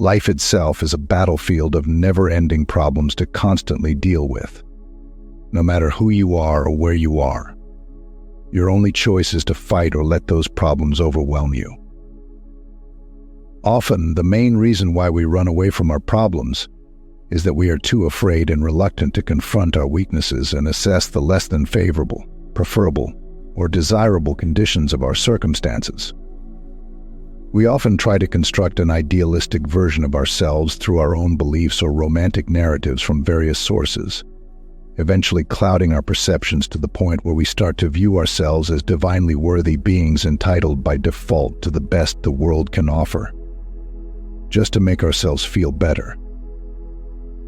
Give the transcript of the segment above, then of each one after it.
Life itself is a battlefield of never-ending problems to constantly deal with. No matter who you are or where you are, your only choice is to fight or let those problems overwhelm you. Often, the main reason why we run away from our problems is that we are too afraid and reluctant to confront our weaknesses and assess the less than favorable, preferable, or desirable conditions of our circumstances. We often try to construct an idealistic version of ourselves through our own beliefs or romantic narratives from various sources, eventually clouding our perceptions to the point where we start to view ourselves as divinely worthy beings entitled by default to the best the world can offer, just to make ourselves feel better.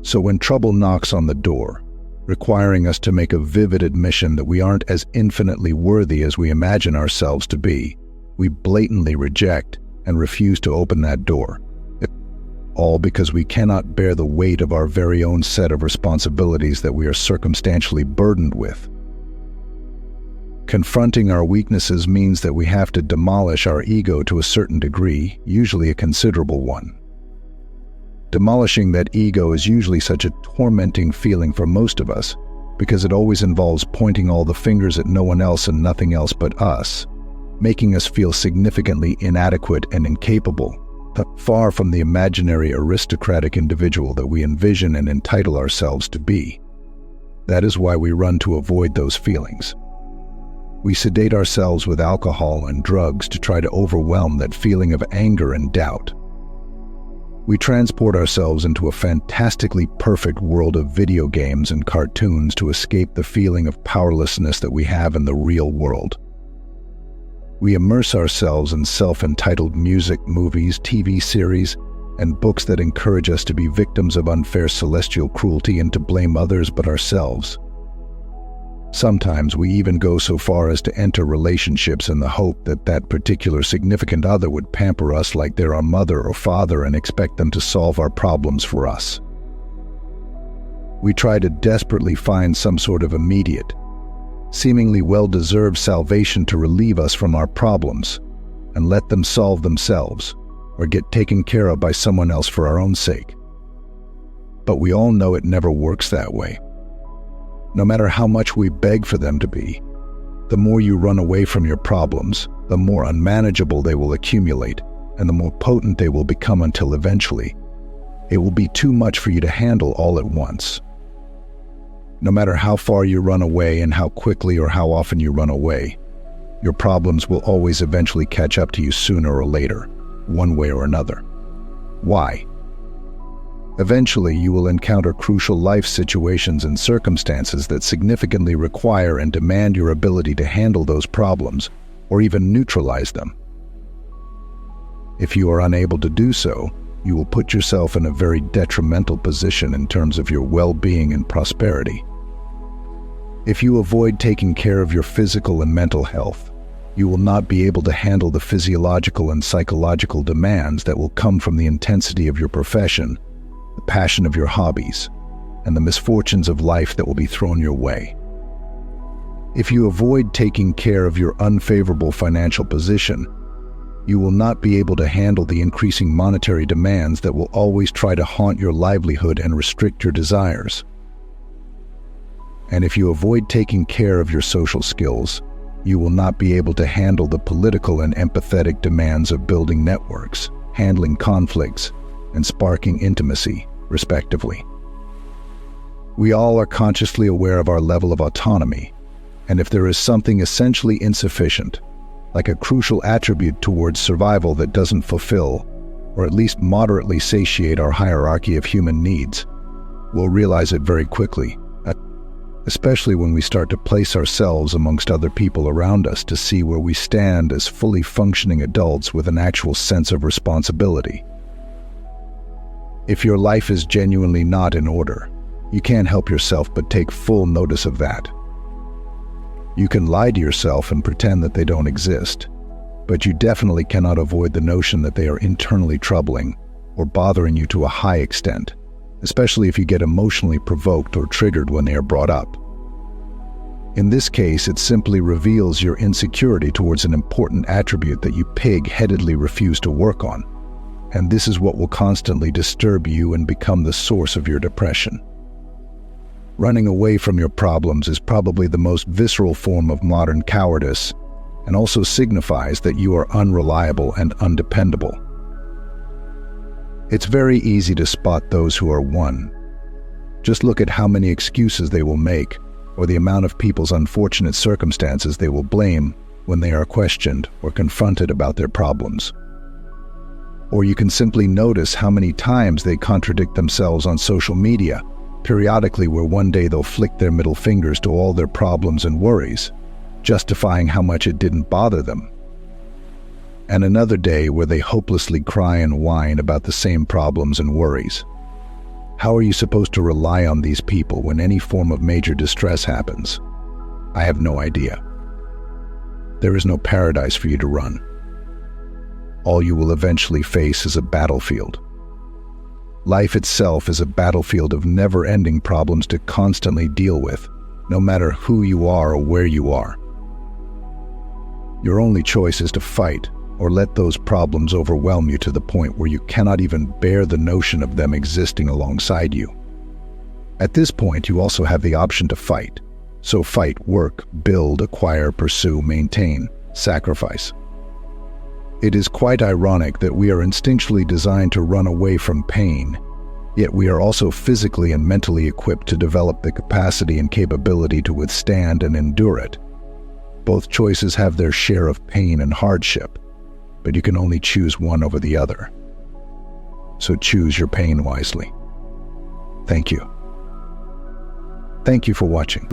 So when trouble knocks on the door, requiring us to make a vivid admission that we aren't as infinitely worthy as we imagine ourselves to be, we blatantly reject and refuse to open that door, all because we cannot bear the weight of our very own set of responsibilities that we are circumstantially burdened with. Confronting our weaknesses means that we have to demolish our ego to a certain degree, usually a considerable one. Demolishing that ego is usually such a tormenting feeling for most of us because it always involves pointing all the fingers at no one else and nothing else but us, making us feel significantly inadequate and incapable, far from the imaginary aristocratic individual that we envision and entitle ourselves to be. That is why we run to avoid those feelings. We sedate ourselves with alcohol and drugs to try to overwhelm that feeling of anger and doubt. We transport ourselves into a fantastically perfect world of video games and cartoons to escape the feeling of powerlessness that we have in the real world. We immerse ourselves in self-entitled music, movies, TV series, and books that encourage us to be victims of unfair celestial cruelty and to blame others but ourselves. Sometimes we even go so far as to enter relationships in the hope that that particular significant other would pamper us like they're our mother or father and expect them to solve our problems for us. We try to desperately find some sort of immediate, seemingly well-deserved salvation to relieve us from our problems and let them solve themselves or get taken care of by someone else for our own sake. But we all know it never works that way. No matter how much we beg for them to be, the more you run away from your problems, the more unmanageable they will accumulate and the more potent they will become until eventually it will be too much for you to handle all at once. No matter how far you run away and how quickly or how often you run away, your problems will always eventually catch up to you sooner or later, one way or another. Why? Eventually, you will encounter crucial life situations and circumstances that significantly require and demand your ability to handle those problems or even neutralize them. If you are unable to do so, you will put yourself in a very detrimental position in terms of your well-being and prosperity. If you avoid taking care of your physical and mental health, you will not be able to handle the physiological and psychological demands that will come from the intensity of your profession, the passion of your hobbies, and the misfortunes of life that will be thrown your way. If you avoid taking care of your unfavorable financial position, you will not be able to handle the increasing monetary demands that will always try to haunt your livelihood and restrict your desires. And if you avoid taking care of your social skills, you will not be able to handle the political and empathetic demands of building networks, handling conflicts, and sparking intimacy, respectively. We all are consciously aware of our level of autonomy, and if there is something essentially insufficient, like a crucial attribute towards survival that doesn't fulfill, or at least moderately satiate our hierarchy of human needs, we'll realize it very quickly, especially when we start to place ourselves amongst other people around us to see where we stand as fully functioning adults with an actual sense of responsibility. If your life is genuinely not in order, you can't help yourself but take full notice of that. You can lie to yourself and pretend that they don't exist, but you definitely cannot avoid the notion that they are internally troubling or bothering you to a high extent, especially if you get emotionally provoked or triggered when they are brought up. In this case, it simply reveals your insecurity towards an important attribute that you pig-headedly refuse to work on, and this is what will constantly disturb you and become the source of your depression. Running away from your problems is probably the most visceral form of modern cowardice, and also signifies that you are unreliable and undependable. It's very easy to spot those who are one. Just look at how many excuses they will make, or the amount of people's unfortunate circumstances they will blame when they are questioned or confronted about their problems. Or you can simply notice how many times they contradict themselves on social media, periodically, where one day they'll flick their middle fingers to all their problems and worries, justifying how much it didn't bother them. And another day where they hopelessly cry and whine about the same problems and worries. How are you supposed to rely on these people when any form of major distress happens? I have no idea. There is no paradise for you to run. All you will eventually face is a battlefield. Life itself is a battlefield of never-ending problems to constantly deal with, no matter who you are or where you are. Your only choice is to fight, or let those problems overwhelm you to the point where you cannot even bear the notion of them existing alongside you. At this point, you also have the option to fight. So fight, work, build, acquire, pursue, maintain, sacrifice. It is quite ironic that we are instinctually designed to run away from pain, yet we are also physically and mentally equipped to develop the capacity and capability to withstand and endure it. Both choices have their share of pain and hardship, but you can only choose one over the other. So choose your pain wisely. Thank you. Thank you for watching.